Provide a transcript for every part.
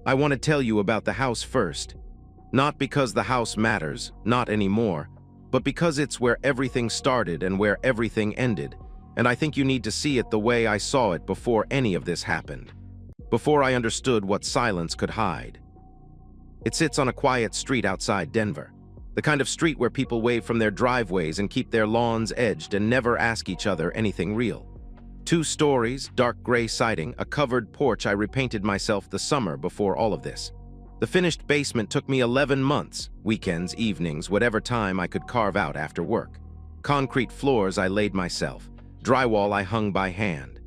I want to tell you about the house first. Not because the house matters, not anymore, but because it's where everything started and where everything ended, and I think you need to see it the way I saw it before any of this happened. Before I understood what silence could hide. It sits on a quiet street outside Denver. The kind of street where people wave from their driveways and keep their lawns edged and never ask each other anything real. 2 stories, dark gray siding, a covered porch. I repainted myself the summer before all of this. The finished basement took me 11 months, weekends, evenings, whatever time I could carve out after work. Concrete floors I laid myself, drywall I hung by hand.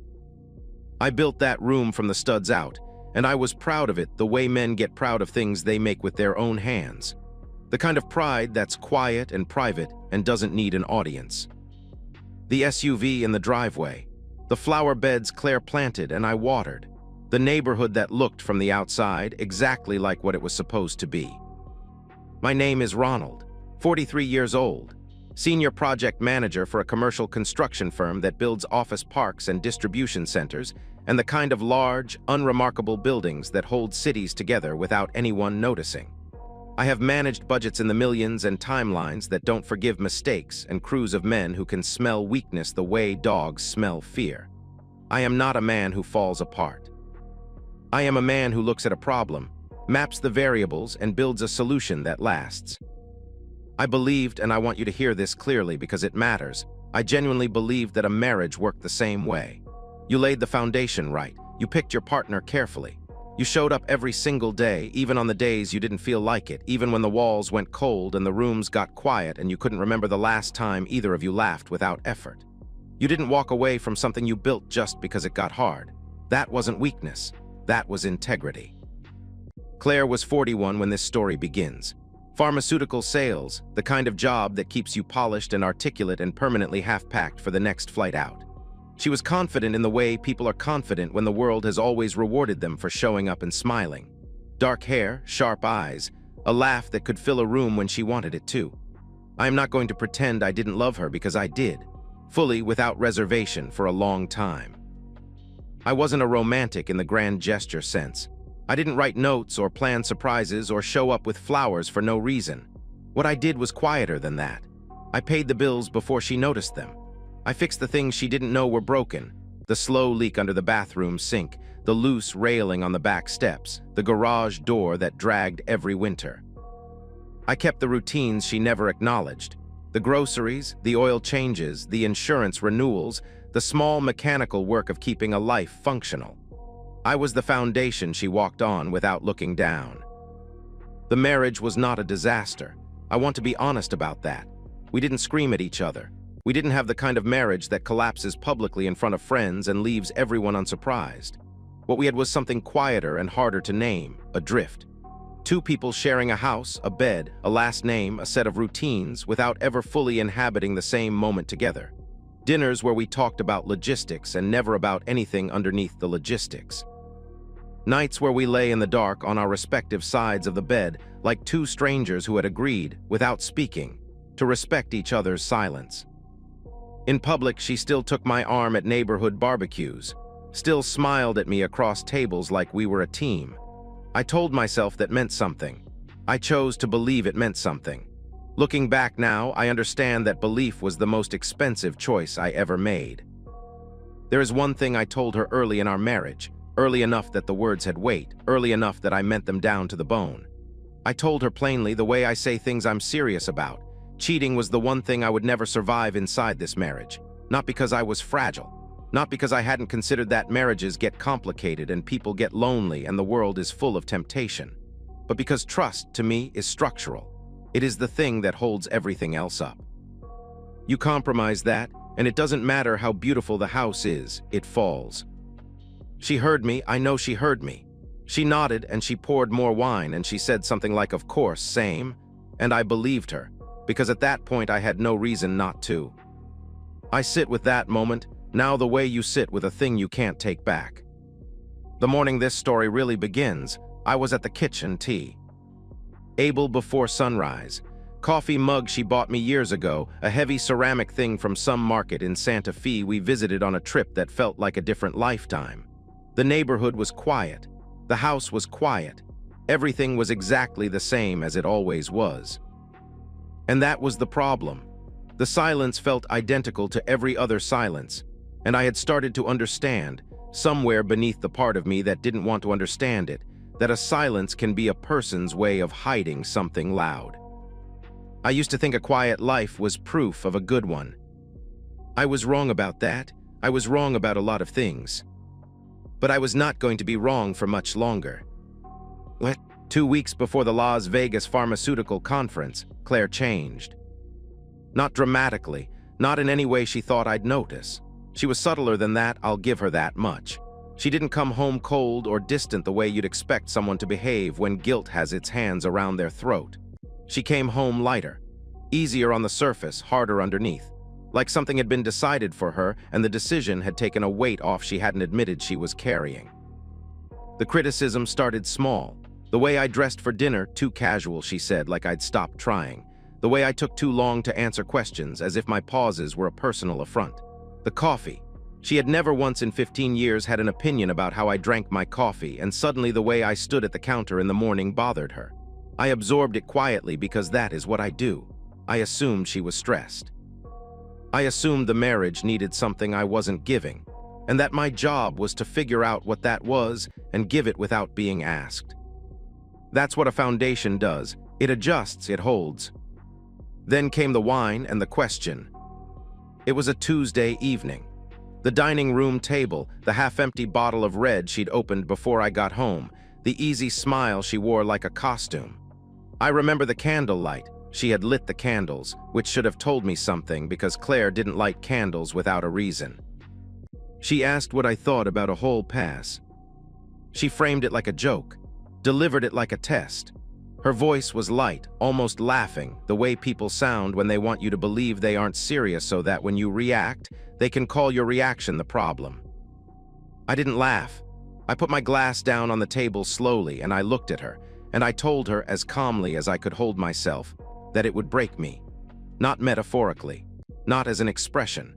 I built that room from the studs out, and I was proud of it the way men get proud of things they make with their own hands. The kind of pride that's quiet and private and doesn't need an audience. The SUV in the driveway, the flower beds Claire planted and I watered, the neighborhood that looked from the outside exactly like what it was supposed to be. My name is Ronald, 43 years old, senior project manager for a commercial construction firm that builds office parks and distribution centers and the kind of large, unremarkable buildings that hold cities together without anyone noticing. I have managed budgets in the millions and timelines that don't forgive mistakes and crews of men who can smell weakness the way dogs smell fear. I am not a man who falls apart. I am a man who looks at a problem, maps the variables, and builds a solution that lasts. I believed, and I want you to hear this clearly because it matters, I genuinely believed that a marriage worked the same way. You laid the foundation right. You picked your partner carefully. You showed up every single day, even on the days you didn't feel like it, even when the walls went cold and the rooms got quiet and you couldn't remember the last time either of you laughed without effort. You didn't walk away from something you built just because it got hard. That wasn't weakness. That was integrity. Claire was 41 when this story begins. Pharmaceutical sales, the kind of job that keeps you polished and articulate and permanently half-packed for the next flight out. She was confident in the way people are confident when the world has always rewarded them for showing up and smiling. Dark hair, sharp eyes, a laugh that could fill a room when she wanted it to. I am not going to pretend I didn't love her because I did, fully without reservation for a long time. I wasn't a romantic in the grand gesture sense. I didn't write notes or plan surprises or show up with flowers for no reason. What I did was quieter than that. I paid the bills before she noticed them. I fixed the things she didn't know were broken. The slow leak under the bathroom sink, the loose railing on the back steps, the garage door that dragged every winter. I kept the routines she never acknowledged. The groceries, the oil changes, the insurance renewals, the small mechanical work of keeping a life functional. I was the foundation she walked on without looking down. The marriage was not a disaster. I want to be honest about that. We didn't scream at each other. We didn't have the kind of marriage that collapses publicly in front of friends and leaves everyone unsurprised. What we had was something quieter and harder to name, a drift. 2 people sharing a house, a bed, a last name, a set of routines without ever fully inhabiting the same moment together. Dinners where we talked about logistics and never about anything underneath the logistics. Nights where we lay in the dark on our respective sides of the bed like 2 strangers who had agreed, without speaking, to respect each other's silence. In public, she still took my arm at neighborhood barbecues, still smiled at me across tables like we were a team. I told myself that meant something. I chose to believe it meant something. Looking back now, I understand that belief was the most expensive choice I ever made. There is one thing I told her early in our marriage, early enough that the words had weight, early enough that I meant them down to the bone. I told her plainly the way I say things I'm serious about. Cheating was the one thing I would never survive inside this marriage. Not because I was fragile. Not because I hadn't considered that marriages get complicated and people get lonely and the world is full of temptation. But because trust, to me, is structural. It is the thing that holds everything else up. You compromise that, and it doesn't matter how beautiful the house is, it falls. She heard me, I know she heard me. She nodded and she poured more wine and she said something like, "Of course, same." And I believed her, because at that point I had no reason not to. I sit with that moment, now the way you sit with a thing you can't take back. The morning this story really begins, I was at the kitchen tea. Able before sunrise. Coffee mug she bought me years ago, a heavy ceramic thing from some market in Santa Fe we visited on a trip that felt like a different lifetime. The neighborhood was quiet. The house was quiet. Everything was exactly the same as it always was. And that was the problem. The silence felt identical to every other silence, and I had started to understand, somewhere beneath the part of me that didn't want to understand it, that a silence can be a person's way of hiding something loud. I used to think a quiet life was proof of a good one. I was wrong about that. I was wrong about a lot of things. But I was not going to be wrong for much longer. 2 weeks before the Las Vegas pharmaceutical conference, Claire changed. Not dramatically, not in any way she thought I'd notice. She was subtler than that, I'll give her that much. She didn't come home cold or distant the way you'd expect someone to behave when guilt has its hands around their throat. She came home lighter, easier on the surface, harder underneath, like something had been decided for her and the decision had taken a weight off she hadn't admitted she was carrying. The criticism started small. The way I dressed for dinner, too casual, she said, like I'd stopped trying. The way I took too long to answer questions, as if my pauses were a personal affront. The coffee. She had never once in 15 years had an opinion about how I drank my coffee, and suddenly the way I stood at the counter in the morning bothered her. I absorbed it quietly because that is what I do. I assumed she was stressed. I assumed the marriage needed something I wasn't giving, and that my job was to figure out what that was and give it without being asked. That's what a foundation does. It adjusts, it holds. Then came the wine and the question. It was a Tuesday evening. The dining room table, the half-empty bottle of red she'd opened before I got home, the easy smile she wore like a costume. I remember the candlelight. She had lit the candles, which should have told me something because Claire didn't light candles without a reason. She asked what I thought about a whole pass. She framed it like a joke, delivered it like a test. Her voice was light, almost laughing, the way people sound when they want you to believe they aren't serious so that when you react, they can call your reaction the problem. I didn't laugh. I put my glass down on the table slowly and I looked at her, and I told her as calmly as I could hold myself that it would break me. Not metaphorically, not as an expression.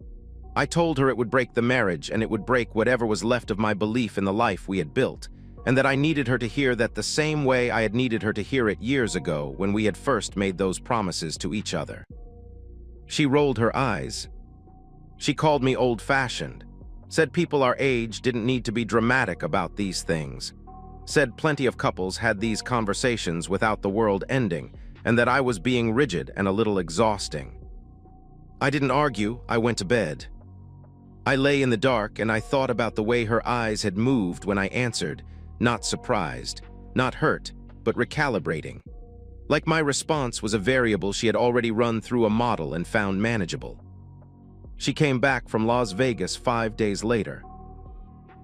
I told her it would break the marriage and it would break whatever was left of my belief in the life we had built, and that I needed her to hear that the same way I had needed her to hear it years ago when we had first made those promises to each other. She rolled her eyes. She called me old-fashioned, said people our age didn't need to be dramatic about these things, said plenty of couples had these conversations without the world ending, and that I was being rigid and a little exhausting. I didn't argue, I went to bed. I lay in the dark and I thought about the way her eyes had moved when I answered, not surprised, not hurt, but recalibrating. Like my response was a variable she had already run through a model and found manageable. She came back from Las Vegas 5 days later.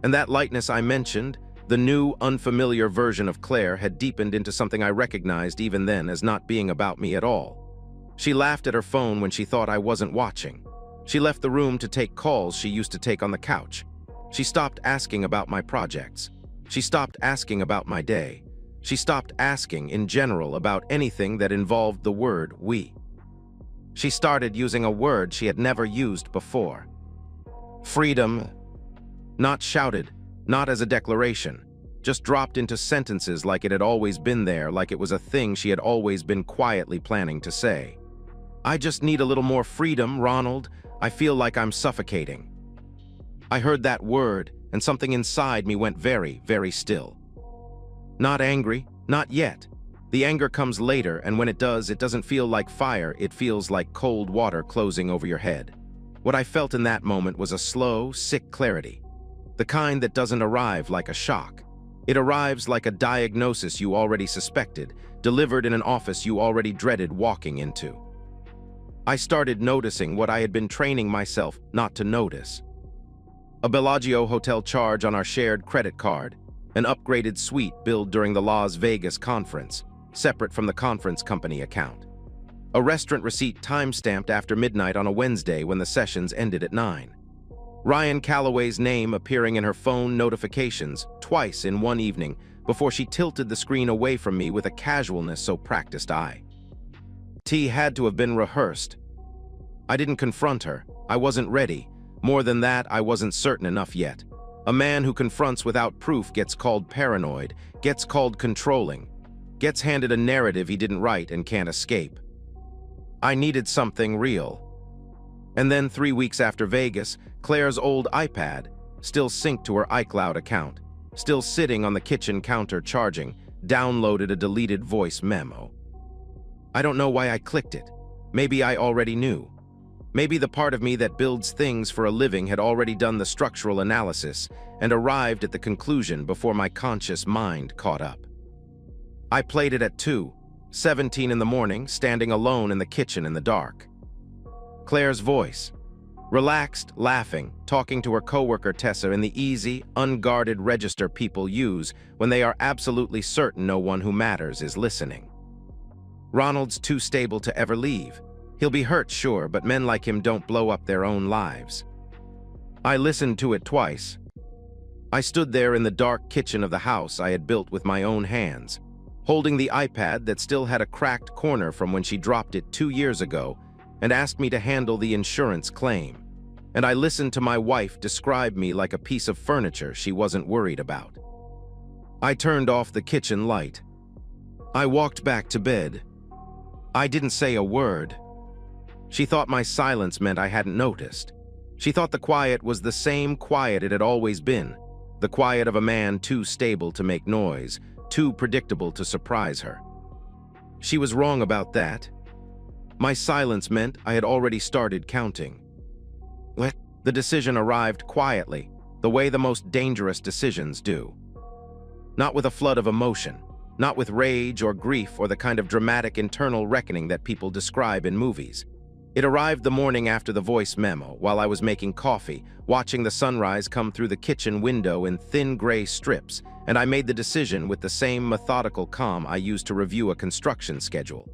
And that lightness I mentioned, the new, unfamiliar version of Claire, had deepened into something I recognized even then as not being about me at all. She laughed at her phone when she thought I wasn't watching. She left the room to take calls she used to take on the couch. She stopped asking about my projects. She stopped asking about my day. She stopped asking, in general, about anything that involved the word we. She started using a word she had never used before. Freedom. Not shouted, not as a declaration, just dropped into sentences like it had always been there, like it was a thing she had always been quietly planning to say. I just need a little more freedom, Ronald. I feel like I'm suffocating. I heard that word, and something inside me went very, very still. Not angry, not yet. The anger comes later, and when it does, it doesn't feel like fire, it feels like cold water closing over your head. What I felt in that moment was a slow, sick clarity. The kind that doesn't arrive like a shock. It arrives like a diagnosis you already suspected, delivered in an office you already dreaded walking into. I started noticing what I had been training myself not to notice. A Bellagio hotel charge on our shared credit card, an upgraded suite billed during the Las Vegas conference, separate from the conference company account. A restaurant receipt time-stamped after midnight on a Wednesday when the sessions ended at 9. Ryan Calloway's name appearing in her phone notifications twice in one evening before she tilted the screen away from me with a casualness so practiced I. T had to have been rehearsed. I didn't confront her. I wasn't ready. More than that, I wasn't certain enough yet. A man who confronts without proof gets called paranoid, gets called controlling, gets handed a narrative he didn't write and can't escape. I needed something real. And then 3 weeks after Vegas, Claire's old iPad, still synced to her iCloud account, still sitting on the kitchen counter charging, downloaded a deleted voice memo. I don't know why I clicked it. Maybe I already knew. Maybe the part of me that builds things for a living had already done the structural analysis and arrived at the conclusion before my conscious mind caught up. I played it at 2:17 in the morning, standing alone in the kitchen in the dark. Claire's voice, relaxed, laughing, talking to her coworker Tessa in the easy, unguarded register people use when they are absolutely certain no one who matters is listening. Ronald's too stable to ever leave. He'll be hurt, sure, but men like him don't blow up their own lives. I listened to it twice. I stood there in the dark kitchen of the house I had built with my own hands, holding the iPad that still had a cracked corner from when she dropped it 2 years ago and asked me to handle the insurance claim. And I listened to my wife describe me like a piece of furniture she wasn't worried about. I turned off the kitchen light. I walked back to bed. I didn't say a word. She thought my silence meant I hadn't noticed. She thought the quiet was the same quiet it had always been, the quiet of a man too stable to make noise, too predictable to surprise her. She was wrong about that. My silence meant I had already started counting. The decision arrived quietly, the way the most dangerous decisions do. Not with a flood of emotion, not with rage or grief or the kind of dramatic internal reckoning that people describe in movies. It arrived the morning after the voice memo, while I was making coffee, watching the sunrise come through the kitchen window in thin gray strips, and I made the decision with the same methodical calm I used to review a construction schedule.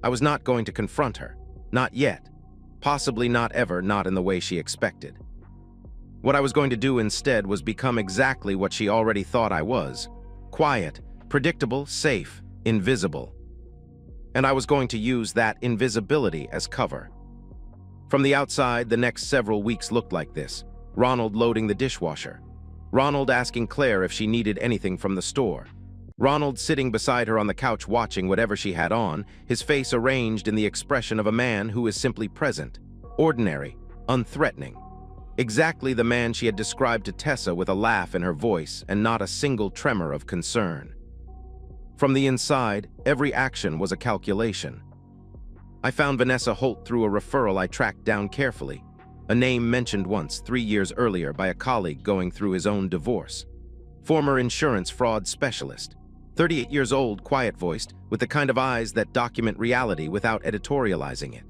I was not going to confront her. Not yet. Possibly not ever, not in the way she expected. What I was going to do instead was become exactly what she already thought I was. Quiet, predictable, safe, invisible. And I was going to use that invisibility as cover. From the outside, the next several weeks looked like this. Ronald loading the dishwasher. Ronald asking Claire if she needed anything from the store. Ronald sitting beside her on the couch watching whatever she had on, his face arranged in the expression of a man who is simply present, ordinary, unthreatening. Exactly the man she had described to Tessa with a laugh in her voice and not a single tremor of concern. From the inside, every action was a calculation. I found Vanessa Holt through a referral I tracked down carefully, a name mentioned once 3 years earlier by a colleague going through his own divorce. Former insurance fraud specialist. 38 years old, quiet-voiced, with the kind of eyes that document reality without editorializing it.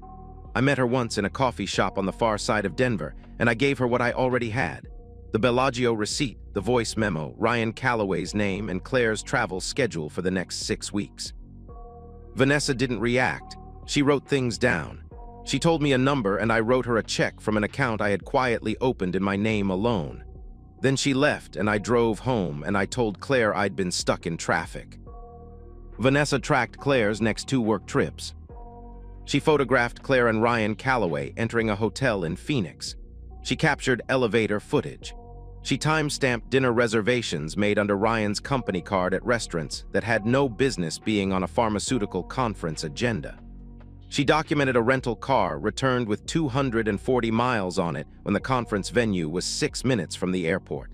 I met her once in a coffee shop on the far side of Denver, and I gave her what I already had. The Bellagio receipt, the voice memo, Ryan Calloway's name, and Claire's travel schedule for the next 6 weeks. Vanessa didn't react. She wrote things down. She told me a number, and I wrote her a check from an account I had quietly opened in my name alone. Then she left, and I drove home, and I told Claire I'd been stuck in traffic. Vanessa tracked Claire's next 2 work trips. She photographed Claire and Ryan Calloway entering a hotel in Phoenix. She captured elevator footage. She time-stamped dinner reservations made under Ryan's company card at restaurants that had no business being on a pharmaceutical conference agenda. She documented a rental car returned with 240 miles on it when the conference venue was 6 minutes from the airport.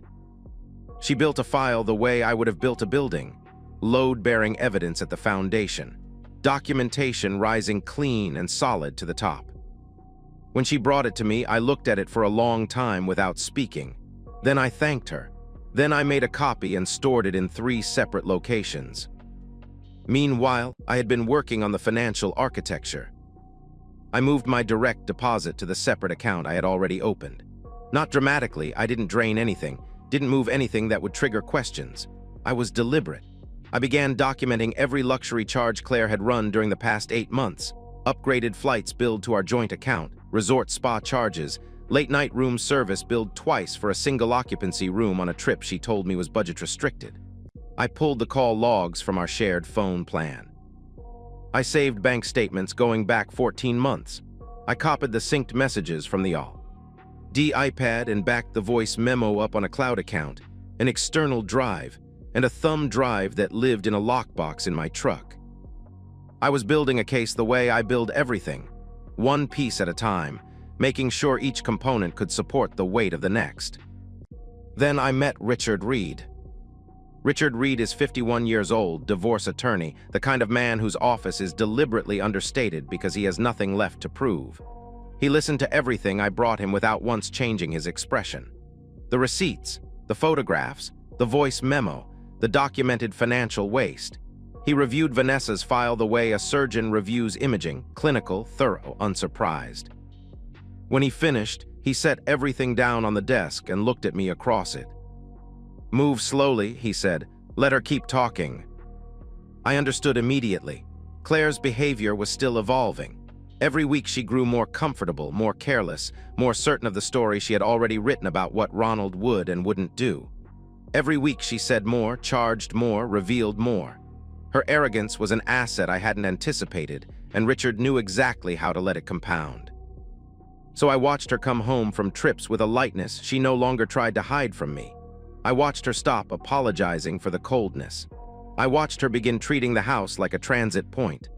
She built a file the way I would have built a building, load-bearing evidence at the foundation, documentation rising clean and solid to the top. When she brought it to me, I looked at it for a long time without speaking. Then I thanked her. Then I made a copy and stored it in 3 separate locations. Meanwhile, I had been working on the financial architecture. I moved my direct deposit to the separate account I had already opened. Not dramatically, I didn't drain anything, didn't move anything that would trigger questions. I was deliberate. I began documenting every luxury charge Claire had run during the past 8 months, upgraded flights billed to our joint account, resort spa charges, late-night room service billed twice for a single occupancy room on a trip she told me was budget restricted. I pulled the call logs from our shared phone plan. I saved bank statements going back 14 months. I copied the synced messages from the all. iPad and backed the voice memo up on a cloud account, an external drive, and a thumb drive that lived in a lockbox in my truck. I was building a case the way I build everything, one piece at a time, making sure each component could support the weight of the next. Then I met Richard Reed. Richard Reed is 51 years old, divorce attorney, the kind of man whose office is deliberately understated because he has nothing left to prove. He listened to everything I brought him without once changing his expression. The receipts, the photographs, the voice memo, the documented financial waste. He reviewed Vanessa's file the way a surgeon reviews imaging, clinical, thorough, unsurprised. When he finished, he set everything down on the desk and looked at me across it. "Move slowly," he said. "Let her keep talking." I understood immediately. Claire's behavior was still evolving. Every week she grew more comfortable, more careless, more certain of the story she had already written about what Ronald would and wouldn't do. Every week she said more, charged more, revealed more. Her arrogance was an asset I hadn't anticipated, and Richard knew exactly how to let it compound. So I watched her come home from trips with a lightness she no longer tried to hide from me. I watched her stop apologizing for the coldness. I watched her begin treating the house like a transit point.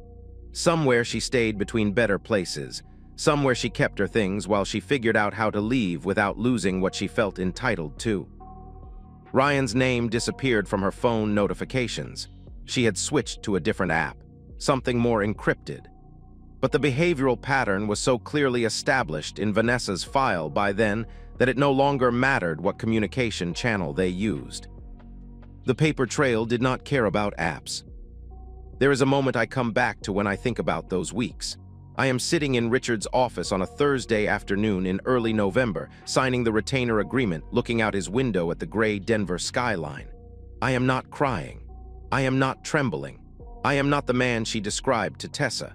Somewhere she stayed between better places, somewhere she kept her things while she figured out how to leave without losing what she felt entitled to. Ryan's name disappeared from her phone notifications. She had switched to a different app, something more encrypted. But the behavioral pattern was so clearly established in Vanessa's file by then that it no longer mattered what communication channel they used. The paper trail did not care about apps. There is a moment I come back to when I think about those weeks. I am sitting in Richard's office on a Thursday afternoon in early November, signing the retainer agreement, looking out his window at the gray Denver skyline. I am not crying. I am not trembling. I am not the man she described to Tessa.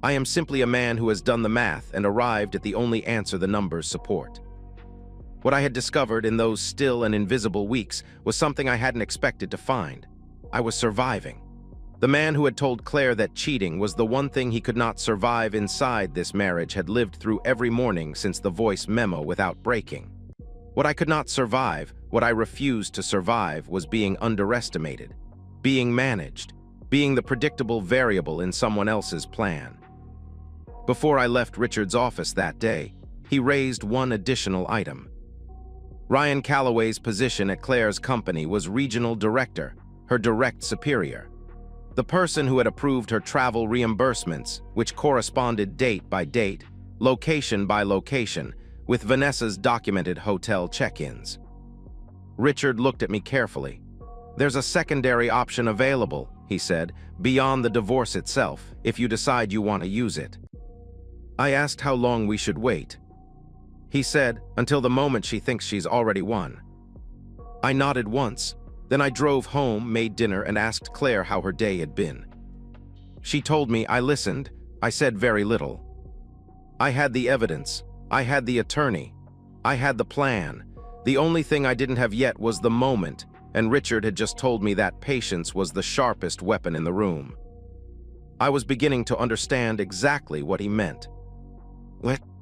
I am simply a man who has done the math and arrived at the only answer the numbers support. What I had discovered in those still and invisible weeks was something I hadn't expected to find. I was surviving. The man who had told Claire that cheating was the one thing he could not survive inside this marriage had lived through every morning since the voice memo without breaking. What I could not survive, what I refused to survive, was being underestimated, being managed, being the predictable variable in someone else's plan. Before I left Richard's office that day, he raised one additional item. Ryan Calloway's position at Claire's company was regional director, her direct superior. The person who had approved her travel reimbursements, which corresponded date by date, location by location, with Vanessa's documented hotel check-ins. Richard looked at me carefully. "There's a secondary option available," he said, "beyond the divorce itself, if you decide you want to use it." I asked how long we should wait. He said, "Until the moment she thinks she's already won." I nodded once. Then I drove home, made dinner, and asked Claire how her day had been. She told me. I listened. I said very little. I had the evidence. I had the attorney. I had the plan. The only thing I didn't have yet was the moment, and Richard had just told me that patience was the sharpest weapon in the room. I was beginning to understand exactly what he meant.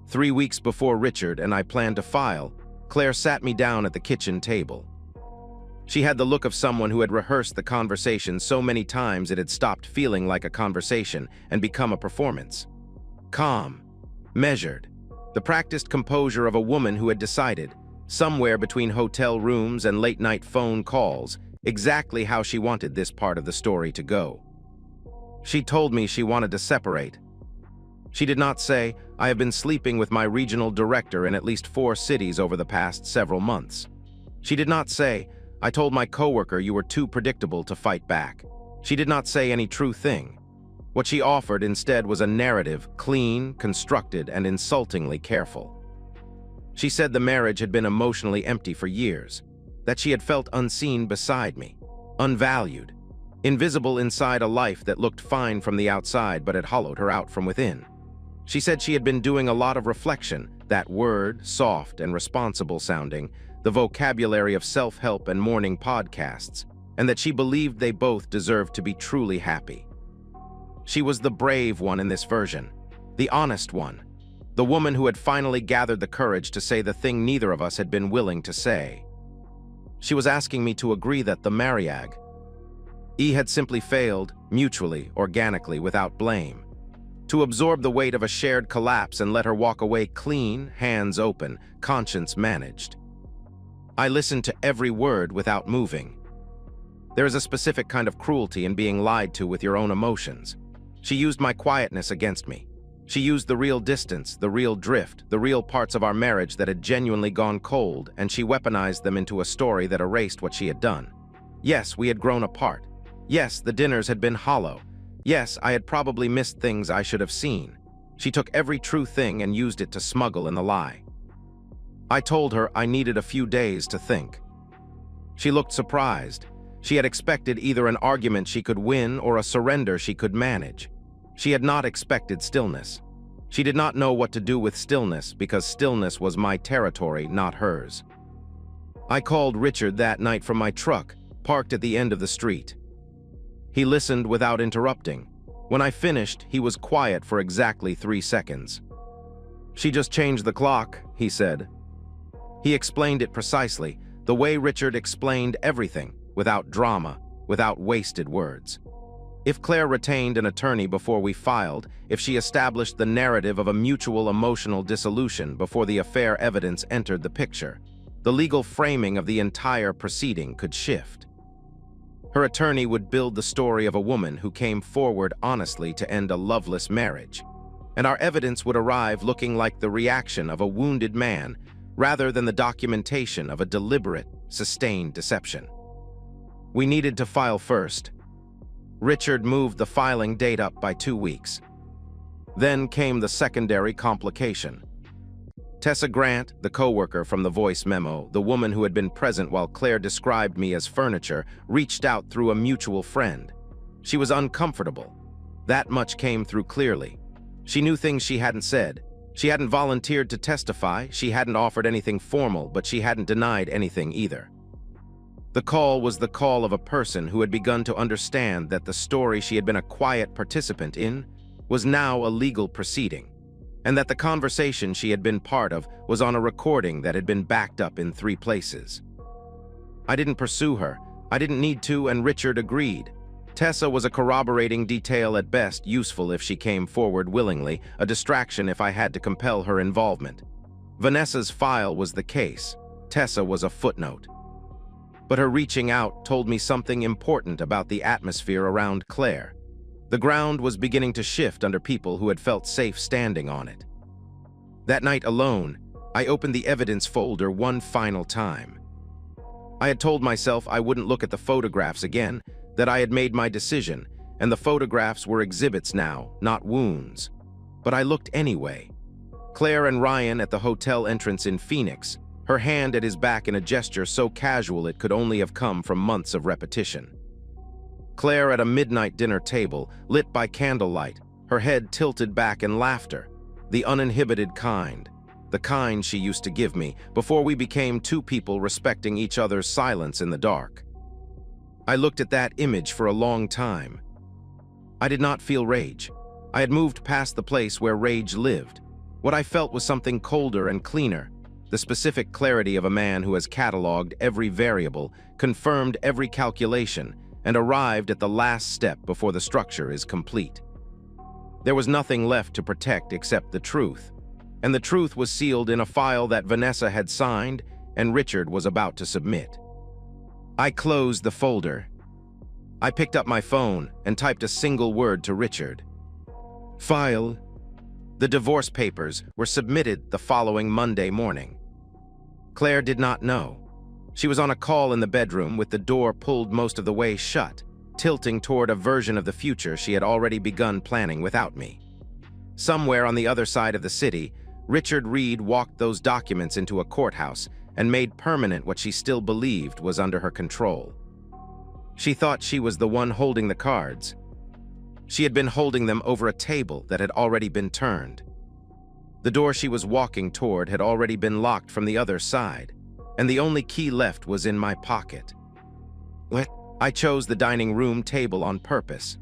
3 weeks before Richard and I planned to file, Claire sat me down at the kitchen table. She had the look of someone who had rehearsed the conversation so many times it had stopped feeling like a conversation and become a performance. Calm, measured, the practiced composure of a woman who had decided, somewhere between hotel rooms and late-night phone calls, exactly how she wanted this part of the story to go. She told me she wanted to separate. She did not say, "I have been sleeping with my regional director in at least 4 cities over the past several months." She did not say, "I told my coworker you were too predictable to fight back." She did not say any true thing. What she offered instead was a narrative, clean, constructed, and insultingly careful. She said the marriage had been emotionally empty for years, that she had felt unseen beside me, unvalued, invisible inside a life that looked fine from the outside but had hollowed her out from within. She said she had been doing a lot of reflection, that word, soft and responsible sounding, the vocabulary of self-help and morning podcasts, and that she believed they both deserved to be truly happy. She was the brave one in this version, the honest one, The woman who had finally gathered the courage to say the thing neither of us had been willing to say. She was asking me to agree that the Mariag had simply failed, mutually, organically, without blame. To absorb the weight of a shared collapse and let her walk away clean, hands open, conscience managed. I listened to every word without moving. There is a specific kind of cruelty in being lied to with your own emotions. She used my quietness against me. She used the real distance, the real drift, the real parts of our marriage that had genuinely gone cold, and she weaponized them into a story that erased what she had done. Yes, we had grown apart. Yes, the dinners had been hollow. Yes, I had probably missed things I should have seen. She took every true thing and used it to smuggle in the lie. I told her I needed a few days to think. She looked surprised. She had expected either an argument she could win or a surrender she could manage. She had not expected stillness. She did not know what to do with stillness because stillness was my territory, not hers. I called Richard that night from my truck, parked at the end of the street. He listened without interrupting. When I finished, he was quiet for exactly 3 seconds. "She just changed the clock," he said. He explained it precisely, the way Richard explained everything, without drama, without wasted words. If Claire retained an attorney before we filed, if she established the narrative of a mutual emotional dissolution before the affair evidence entered the picture, the legal framing of the entire proceeding could shift. Her attorney would build the story of a woman who came forward honestly to end a loveless marriage, and our evidence would arrive looking like the reaction of a wounded man rather than the documentation of a deliberate, sustained deception. We needed to file first. Richard moved the filing date up by 2 weeks. Then came the secondary complication. Tessa Grant, the co-worker from the voice memo, the woman who had been present while Claire described me as furniture, reached out through a mutual friend. She was uncomfortable. That much came through clearly. She knew things she hadn't said. She hadn't volunteered to testify, she hadn't offered anything formal, but she hadn't denied anything either. The call was the call of a person who had begun to understand that the story she had been a quiet participant in was now a legal proceeding, and that the conversation she had been part of was on a recording that had been backed up in 3 places. I didn't pursue her. I didn't need to, and Richard agreed. Tessa was a corroborating detail at best, useful if she came forward willingly, a distraction if I had to compel her involvement. Vanessa's file was the case. Tessa was a footnote. But her reaching out told me something important about the atmosphere around Claire. The ground was beginning to shift under people who had felt safe standing on it. That night alone, I opened the evidence folder one final time. I had told myself I wouldn't look at the photographs again, that I had made my decision, and the photographs were exhibits now, not wounds. But I looked anyway. Claire and Ryan at the hotel entrance in Phoenix, her hand at his back in a gesture so casual it could only have come from months of repetition. Claire at a midnight dinner table, lit by candlelight, her head tilted back in laughter, the uninhibited kind, the kind she used to give me before we became 2 people respecting each other's silence in the dark. I looked at that image for a long time. I did not feel rage. I had moved past the place where rage lived. What I felt was something colder and cleaner, the specific clarity of a man who has cataloged every variable, confirmed every calculation, and arrived at the last step before the structure is complete. There was nothing left to protect except the truth, and the truth was sealed in a file that Vanessa had signed and Richard was about to submit. I closed the folder. I picked up my phone and typed a single word to Richard. File. The divorce papers were submitted the following Monday morning. Claire did not know. She was on a call in the bedroom with the door pulled most of the way shut, tilting toward a version of the future she had already begun planning without me. Somewhere on the other side of the city, Richard Reed walked those documents into a courthouse and made permanent what she still believed was under her control. She thought she was the one holding the cards. She had been holding them over a table that had already been turned. The door she was walking toward had already been locked from the other side, and the only key left was in my pocket. I chose the dining room table on purpose.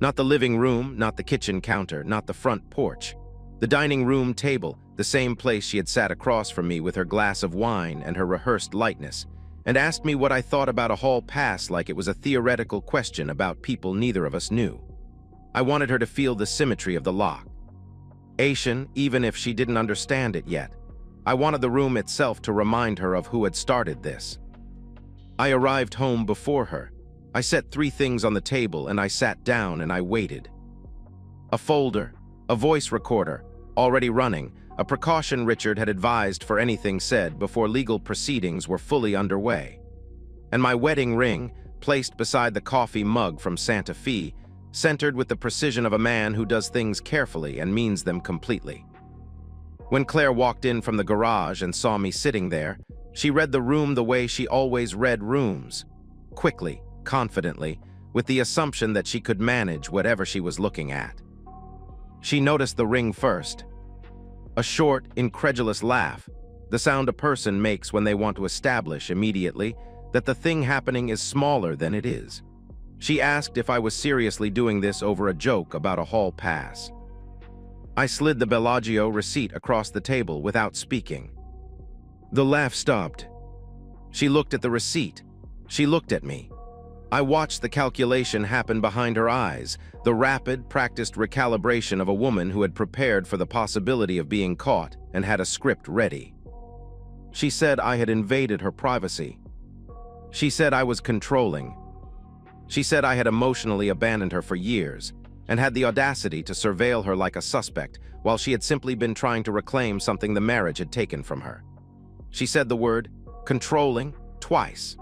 Not the living room, not the kitchen counter, not the front porch. The dining room table, the same place she had sat across from me with her glass of wine and her rehearsed lightness, and asked me what I thought about a hall pass like it was a theoretical question about people neither of us knew. I wanted her to feel the symmetry of the lock. Asian, even if she didn't understand it yet. I wanted the room itself to remind her of who had started this. I arrived home before her. I set 3 things on the table and I sat down and I waited. A folder, a voice recorder, already running, a precaution Richard had advised for anything said before legal proceedings were fully underway. And my wedding ring, placed beside the coffee mug from Santa Fe, centered with the precision of a man who does things carefully and means them completely. When Claire walked in from the garage and saw me sitting there, she read the room the way she always read rooms, quickly, confidently, with the assumption that she could manage whatever she was looking at. She noticed the ring first. A short, incredulous laugh, the sound a person makes when they want to establish immediately that the thing happening is smaller than it is. She asked if I was seriously doing this over a joke about a hall pass. I slid the Bellagio receipt across the table without speaking. The laugh stopped. She looked at the receipt. She looked at me. I watched the calculation happen behind her eyes, the rapid, practiced recalibration of a woman who had prepared for the possibility of being caught and had a script ready. She said I had invaded her privacy. She said I was controlling. She said I had emotionally abandoned her for years and had the audacity to surveil her like a suspect while she had simply been trying to reclaim something the marriage had taken from her. She said the word controlling twice.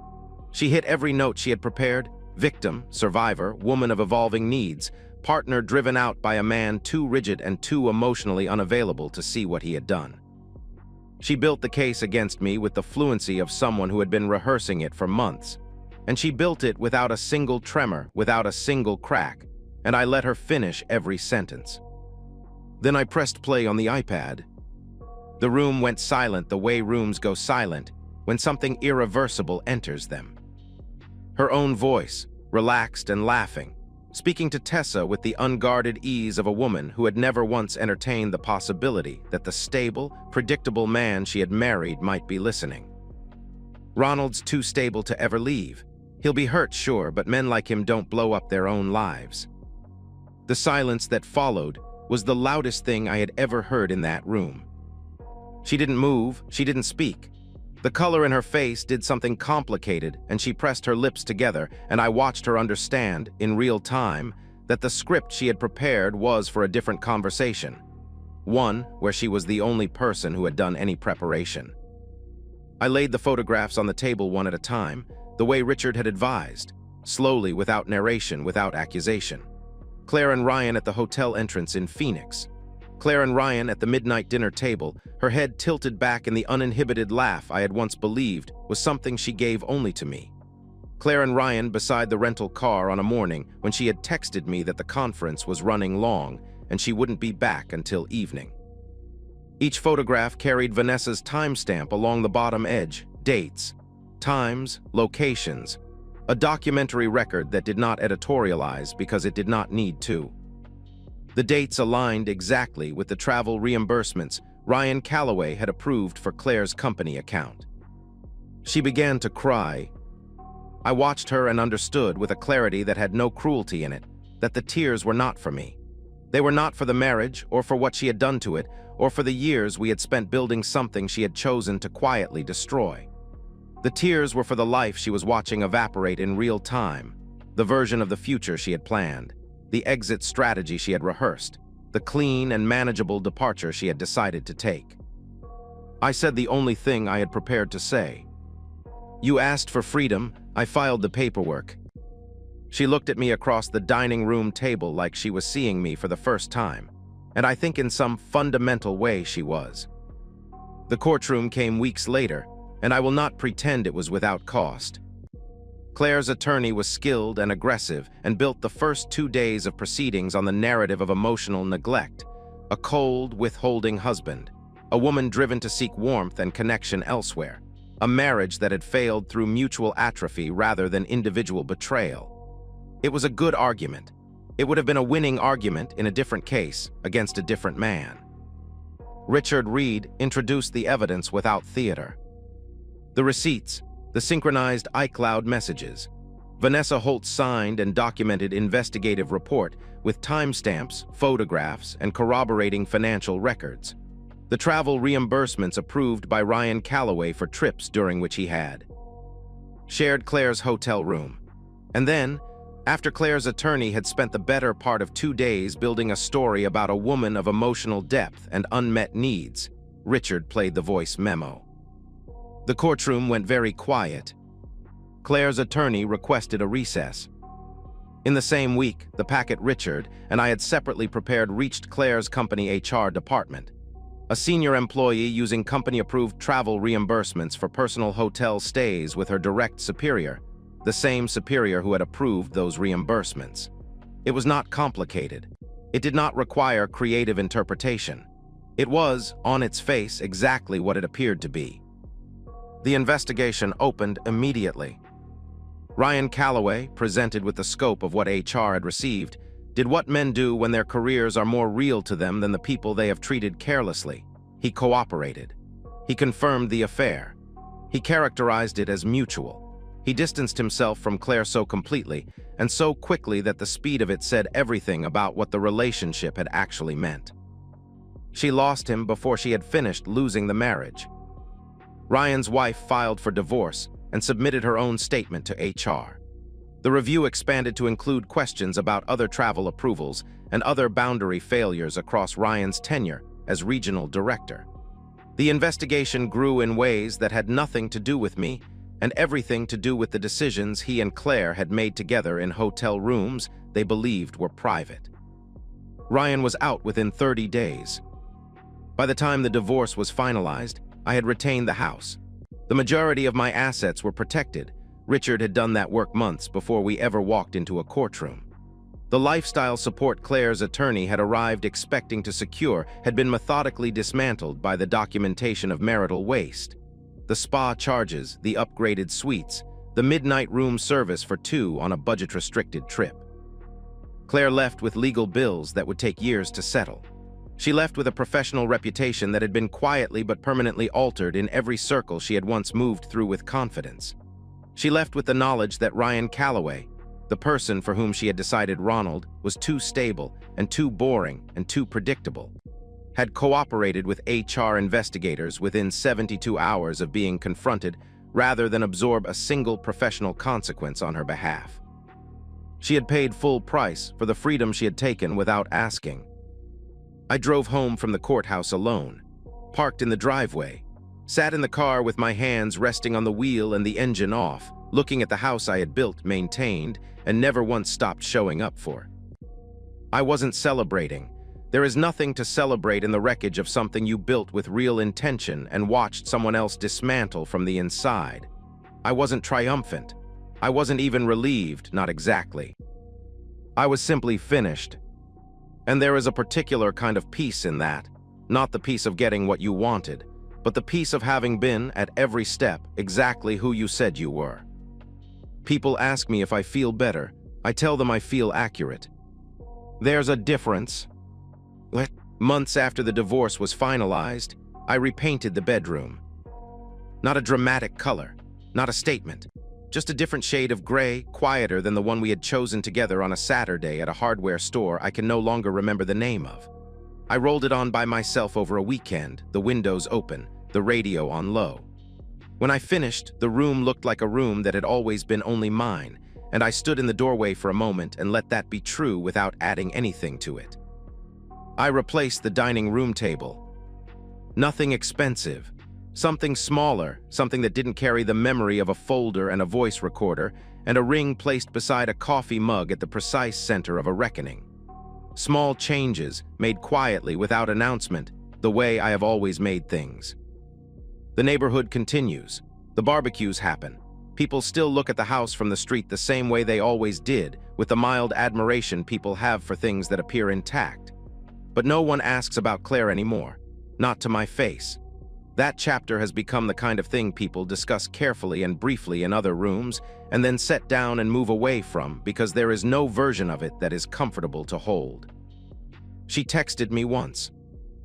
She hit every note she had prepared: victim, survivor, woman of evolving needs, partner driven out by a man too rigid and too emotionally unavailable to see what he had done. She built the case against me with the fluency of someone who had been rehearsing it for months. And she built it without a single tremor, without a single crack, and I let her finish every sentence. Then I pressed play on the iPad. The room went silent the way rooms go silent when something irreversible enters them. Her own voice, relaxed and laughing, speaking to Tessa with the unguarded ease of a woman who had never once entertained the possibility that the stable, predictable man she had married might be listening. Ronald's too stable to ever leave. He'll be hurt, sure, but men like him don't blow up their own lives. The silence that followed was the loudest thing I had ever heard in that room. She didn't move, she didn't speak. The color in her face did something complicated, and she pressed her lips together, and I watched her understand, in real time, that the script she had prepared was for a different conversation. One where she was the only person who had done any preparation. I laid the photographs on the table one at a time, the way Richard had advised, slowly, without narration, without accusation. Claire and Ryan at the hotel entrance in Phoenix. Claire and Ryan at the midnight dinner table, her head tilted back in the uninhibited laugh I had once believed was something she gave only to me. Claire and Ryan beside the rental car on a morning when she had texted me that the conference was running long and she wouldn't be back until evening. Each photograph carried Vanessa's timestamp along the bottom edge, dates, times, locations, a documentary record that did not editorialize because it did not need to. The dates aligned exactly with the travel reimbursements Ryan Calloway had approved for Claire's company account. She began to cry. I watched her and understood with a clarity that had no cruelty in it that the tears were not for me. They were not for the marriage or for what she had done to it or for the years we had spent building something she had chosen to quietly destroy. The tears were for the life she was watching evaporate in real time, the version of the future she had planned, the exit strategy she had rehearsed, the clean and manageable departure she had decided to take. I said the only thing I had prepared to say. You asked for freedom, I filed the paperwork. She looked at me across the dining room table like she was seeing me for the first time, and I think in some fundamental way she was. The courtroom came weeks later, and I will not pretend it was without cost. Claire's attorney was skilled and aggressive and built the first 2 days of proceedings on the narrative of emotional neglect, a cold, withholding husband, a woman driven to seek warmth and connection elsewhere, a marriage that had failed through mutual atrophy rather than individual betrayal. It was a good argument. It would have been a winning argument in a different case against a different man. Richard Reed introduced the evidence without theater. The receipts, the synchronized iCloud messages. Vanessa Holt signed and documented investigative report with timestamps, photographs, and corroborating financial records. The travel reimbursements approved by Ryan Calloway for trips during which he had. Shared Claire's hotel room. And then, after Claire's attorney had spent the better part of 2 days building a story about a woman of emotional depth and unmet needs, Richard played the voice memo. The courtroom went very quiet. Claire's attorney requested a recess. In the same week, the packet Richard and I had separately prepared reached Claire's company HR department. A senior employee using company-approved travel reimbursements for personal hotel stays with her direct superior, the same superior who had approved those reimbursements. It was not complicated. It did not require creative interpretation. It was, on its face, exactly what it appeared to be. The investigation opened immediately. Ryan Calloway, presented with the scope of what HR had received, did what men do when their careers are more real to them than the people they have treated carelessly. He cooperated. He confirmed the affair. He characterized it as mutual. He distanced himself from Claire so completely and so quickly that the speed of it said everything about what the relationship had actually meant. She lost him before she had finished losing the marriage. Ryan's wife filed for divorce and submitted her own statement to HR. The review expanded to include questions about other travel approvals and other boundary failures across Ryan's tenure as regional director. The investigation grew in ways that had nothing to do with me and everything to do with the decisions he and Claire had made together in hotel rooms they believed were private. Ryan was out within 30 days. By the time the divorce was finalized, I had retained the house. The majority of my assets were protected. Richard had done that work months before we ever walked into a courtroom. The lifestyle support Claire's attorney had arrived expecting to secure had been methodically dismantled by the documentation of marital waste. The spa charges, the upgraded suites, the midnight room service for 2 on a budget-restricted trip. Claire left with legal bills that would take years to settle. She left with a professional reputation that had been quietly but permanently altered in every circle she had once moved through with confidence. She left with the knowledge that Ryan Calloway, the person for whom she had decided Ronald was too stable and too boring and too predictable, had cooperated with HR investigators within 72 hours of being confronted rather than absorb a single professional consequence on her behalf. She had paid full price for the freedom she had taken without asking. I drove home from the courthouse alone, parked in the driveway, sat in the car with my hands resting on the wheel and the engine off, looking at the house I had built, maintained, and never once stopped showing up for. I wasn't celebrating. There is nothing to celebrate in the wreckage of something you built with real intention and watched someone else dismantle from the inside. I wasn't triumphant. I wasn't even relieved, not exactly. I was simply finished. And there is a particular kind of peace in that, not the peace of getting what you wanted, but the peace of having been, at every step, exactly who you said you were. People ask me if I feel better. I tell them I feel accurate. There's a difference. Months after the divorce was finalized, I repainted the bedroom. Not a dramatic color, not a statement, just a different shade of gray, quieter than the one we had chosen together on a Saturday at a hardware store I can no longer remember the name of. I rolled it on by myself over a weekend, the windows open, the radio on low. When I finished, the room looked like a room that had always been only mine, and I stood in the doorway for a moment and let that be true without adding anything to it. I replaced the dining room table. Nothing expensive. Something smaller, something that didn't carry the memory of a folder and a voice recorder, and a ring placed beside a coffee mug at the precise center of a reckoning. Small changes, made quietly without announcement, the way I have always made things. The neighborhood continues. The barbecues happen. People still look at the house from the street the same way they always did, with the mild admiration people have for things that appear intact. But no one asks about Claire anymore, not to my face. That chapter has become the kind of thing people discuss carefully and briefly in other rooms, and then set down and move away from because there is no version of it that is comfortable to hold. She texted me once.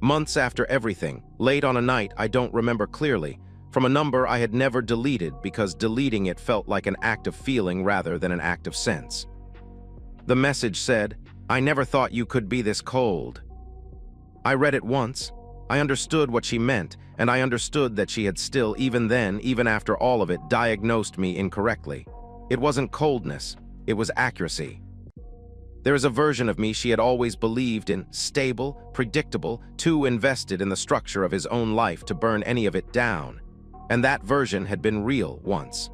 Months after everything, late on a night I don't remember clearly, from a number I had never deleted because deleting it felt like an act of feeling rather than an act of sense. The message said, "I never thought you could be this cold." I read it once. I understood what she meant, and I understood that she had still, even then, even after all of it, diagnosed me incorrectly. It wasn't coldness, it was accuracy. There is a version of me she had always believed in, stable, predictable, too invested in the structure of his own life to burn any of it down. And that version had been real once.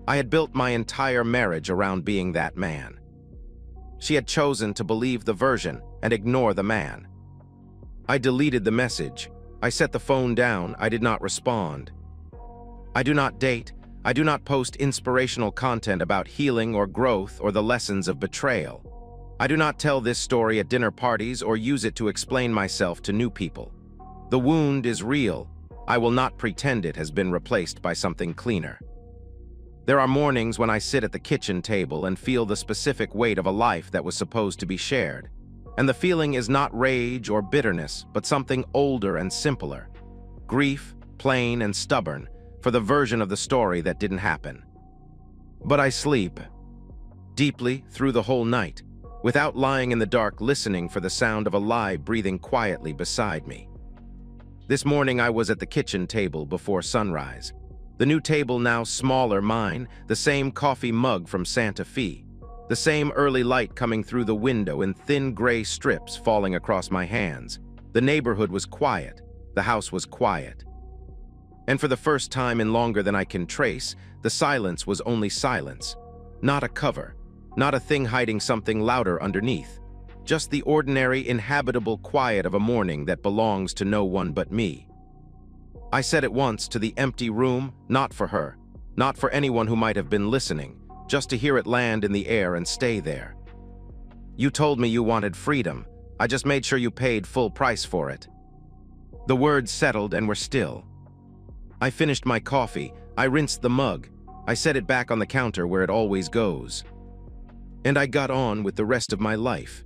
I had built my entire marriage around being that man. She had chosen to believe the version and ignore the man. I deleted the message. I set the phone down. I did not respond. I do not date. I do not post inspirational content about healing or growth or the lessons of betrayal. I do not tell this story at dinner parties or use it to explain myself to new people. The wound is real. I will not pretend it has been replaced by something cleaner. There are mornings when I sit at the kitchen table and feel the specific weight of a life that was supposed to be shared. And the feeling is not rage or bitterness, but something older and simpler. Grief, plain and stubborn, for the version of the story that didn't happen. But I sleep deeply through the whole night, without lying in the dark listening for the sound of a lie breathing quietly beside me. This morning I was at the kitchen table before sunrise. The new table now smaller mine, the same coffee mug from Santa Fe. The same early light coming through the window in thin gray strips falling across my hands. The neighborhood was quiet. The house was quiet. And for the first time in longer than I can trace, the silence was only silence. Not a cover. Not a thing hiding something louder underneath. Just the ordinary, inhabitable quiet of a morning that belongs to no one but me. I said it once to the empty room, not for her, not for anyone who might have been listening, just to hear it land in the air and stay there. You told me you wanted freedom. I just made sure you paid full price for it. The words settled and were still. I finished my coffee. I rinsed the mug. I set it back on the counter where it always goes. And I got on with the rest of my life.